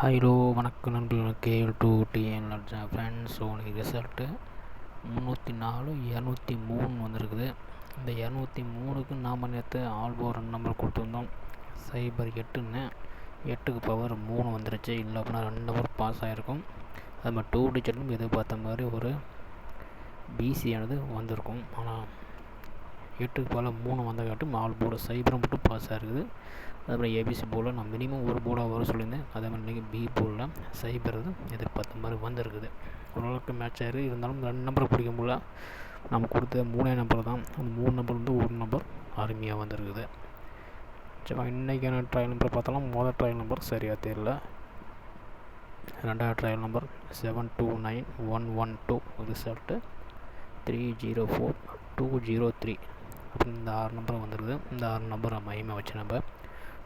Hello வணக்கம் நண்பர்கள். KL2TN friends. So result 304 203 வந்திருக்குது. இந்த 203க்கு நாம் நேற்று ஆல்போ 2 நம்பர் கொடுத்துருந்தோம். 08ன்னு 8க்கு பவர் 3 வந்துருச்சு. இல்லை அப்படின்னா 2 நம்பர் பாஸ் ஆகிருக்கும். அது மாதிரி 2 டிஜிட்டும் எதிர்பார்த்த மாதிரி ஒரு பிசியானது வந்திருக்கும். ஆனால் 8க்கு பவர் 3 வந்தங்காட்டும் ஆல் போர்டு 0 மட்டும் பாஸ் ஆகிருக்குது. அதுக்கப்புறம் ஏபிசி போர்டில் நான் மினிமம் ஒரு போர்டாக வர சொல்லியிருந்தேன். அதே மாதிரி இன்றைக்கி பி போர்டில் 0 எதிர்பார்த்த மாதிரி வந்திருக்குது. ஓரளவுக்கு மேட்ச் ஆகிருக்கு. இருந்தாலும் 2 நம்பர் பிடிக்க முடியல. நம்ம கொடுத்த 3 நம்பர் தான். அந்த 3 நம்பர் வந்து ஒரு நம்பர் அருமையாக வந்திருக்குது. சரி, இன்றைக்கான ட்ரையல் நம்பர் பார்த்தாலும் முதல் ட்ரையல் நம்பர் சரியாக தெரியல. ரெண்டாவது ட்ரையல் நம்பர் 729112 ரிசல்ட்டு 304203 அப்படின்னு இந்த 6 நம்பர் வந்துருக்குது. இந்த 6 நம்பரை மையமாக வச்சு நம்ம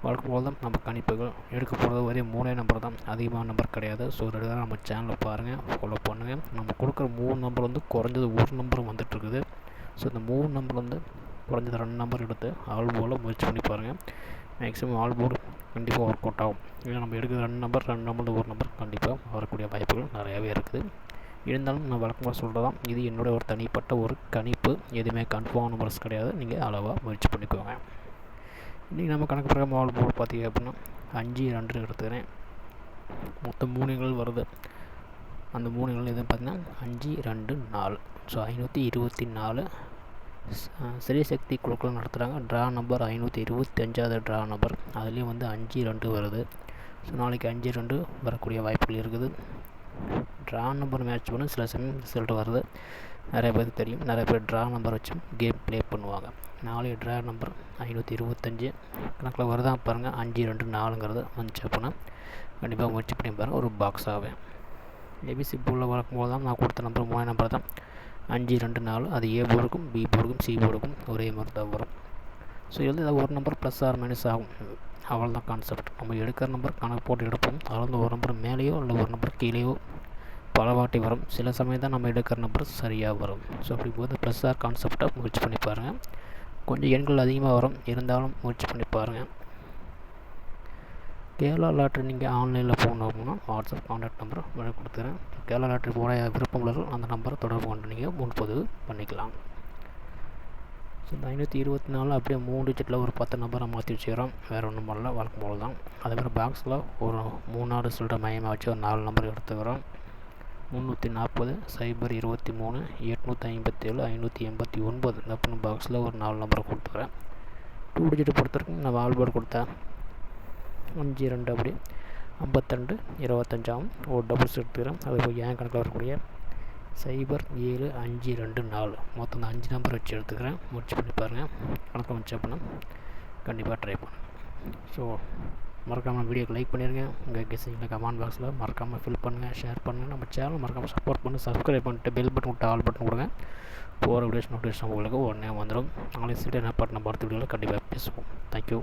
வழக்கம் போல் தான் நம்ம கணிப்புகள் எடுக்க போகிறது. ஒரே 3 நம்பர் தான், அதிகமான நம்பர் கிடையாது. ஸோ ரெகுலராக நம்ம சேனலில் பாருங்கள், ஃபாலோ பண்ணுங்கள். நம்ம கொடுக்குற 3 நம்பர் வந்து குறைஞ்சது ஒரு நம்பர் வந்துட்டுருக்குது. ஸோ இந்த 3 நம்பர் வந்து குறைஞ்சது 2 நம்பர் எடுத்து ஆல் போர்டில் முயற்சி பண்ணி பாருங்கள். மேக்ஸிமம் ஆல் போர்டு கண்டிப்பாக ஒர்க் அவுட் ஆகும். ஏன்னா நம்ம எடுக்கிற 2 நம்பர் ஒரு நம்பர் கண்டிப்பாக வரக்கூடிய வாய்ப்புகள் நிறையாவே இருக்குது. இருந்தாலும் நான் வழக்கமாக சொல்கிறதான், இது என்னோட ஒரு தனிப்பட்ட ஒரு கணிப்பு. எதுவுமே கன்ஃபார்ம் நம்பர்ஸ் கிடையாது. நீங்கள் அளவாக முயற்சி பண்ணிக்கோங்க. இன்றைக்கி நம்ம கணக்கு பிரகாரம் ஆல் போர்டு பார்த்திங்க அப்படின்னா 5-2 எடுத்துக்கிறேன். மொத்தம் 3 எண்கள் வருது. அந்த 3 எண்கள் எதுவும் பார்த்திங்கன்னா 5-2-4. ஸோ 524 ஸ்ரீசக்தி குழுக்கள் நடத்துகிறாங்க. ட்ரா நம்பர் 525வது ட்ரா நம்பர். அதுலேயும் வந்து 5-2 வருது. ஸோ நாளைக்கு 5-2 வரக்கூடிய வாய்ப்புகள் இருக்குது. ட்ரா நம்பர் மேட்ச் பண்ண சில சமயம் ரிசல்ட் வருது. நிறைய பேருக்கு தெரியும். நிறைய பேர் ட்ரா நம்பர் வச்சு கேம் ப்ளே பண்ணுவாங்க. நாளைய ட்ரா நம்பர் 525 கணக்கில் வருதான் பாருங்கள். 5-2-4ங்கிறது வந்துச்சு அப்படின்னா கண்டிப்பாக முயற்சி பண்ணி பாருங்கள். ஒரு பாக்ஸ் ஆவேன். ஏபிசி போர்டில் வழக்கம் போது தான் நான் கொடுத்த நம்பர் 3 நம்பர் தான் 5-2-4. அது ஏ போர்டுக்கும் பி போர்டுக்கும் சி போர்டுக்கும் ஒரே மாதிரி தான் வரும். ஸோ இதில் ஏதாவது ஒரு நம்பர் ப்ளஸ் ஆர் மைனஸ் ஆகும். அவ்வளோ தான் கான்செப்ட். நம்ம எடுக்கிற நம்பர் கணக்கு போட்டு எடுப்போம். அதில் வந்து ஒரு நம்பர் மேலேயோ இல்லை ஒரு நம்பர் கீழேயோ பல வாட்டி வரும். சில சமயம் தான் நம்ம எடுக்கிற நம்பர் சரியாக வரும். ஸோ அப்படிங்கும்போது ப்ளஸ் ஆர் கான்செப்டாக முயற்சி பண்ணி பாருங்கள். கொஞ்சம் எண்கள் அதிகமாக வரும். இருந்தாலும் முயற்சி பண்ணி பாருங்கள். கேரளா லாட்ரி நீங்கள் ஆன்லைனில் போகணும் அப்படின்னா வாட்ஸ்அப் கான்டாக்ட் நம்பர் வழி கொடுத்துறேன். கேரளா லாட்ரி போட விருப்பம் உள்ளவர்கள் அந்த நம்பரை தொடர்பு கொண்டு நீங்கள் முன்பதிவு பண்ணிக்கலாம். ஸோ இந்த 524 அப்படியே 3 டிஜிட்டில் ஒரு 10 நம்பரை மாற்றி வச்சுக்கிறோம். வேறு ஒன்றும் பண்ணல, வழக்கம் போல் தான். அதேமாதிரி பாக்ஸில் ஒரு 3 ரிசல்ட்டை மையமாக வச்சு ஒரு 4 நம்பர் எடுத்துக்கிறோம். 340 023 857 589 அப்படின்னு பாக்ஸில் ஒரு 4 நம்பரை கொடுத்துக்கிறேன். 2 டிஜிட் பொறுத்தவரைக்கும் நான் ஆல் போர்டு கொடுத்தேன். 5-2 அப்படி 52 25 ஒரு டபுள்ஸ் எடுத்துக்கிறேன். அது என் கணக்கில் வரக்கூடிய 07524 மொத்தம் அந்த 5 நம்பர் வச்சு எடுத்துக்கிறேன். முயற்சி பண்ணி பாருங்கள். கணக்கில் வச்சு அப்படின்னா கண்டிப்பாக ட்ரை பண்ணுங்கள். ஸோ மறக்காமல் வீடியோக்கு லைக் பண்ணிடுங்க. உங்கள் கெஸ்ஸிங்கில் கமெண்ட் பாக்ஸில் மறக்காமல் ஃபில் பண்ணுங்கள், ஷேர் பண்ணுங்கள். நம்ம சேனல் மறக்காமல் சப்போர்ட் பண்ணி சப்ஸ்கிரைப் பண்ணிட்டு பெல் பட்டன் விட்டு ஆல் பட்டன் கொடுங்க. போகிற வீடியோஸ் நோட்டிஃபிகேஷன் உங்களுக்கு உடனே வந்துடும். நாளைக்கு சீட்டை என்ன பாட்டு நம்ம அடுத்த வீடியோவில் கண்டிப்பாக பேசுவோம். தேங்க்யூ.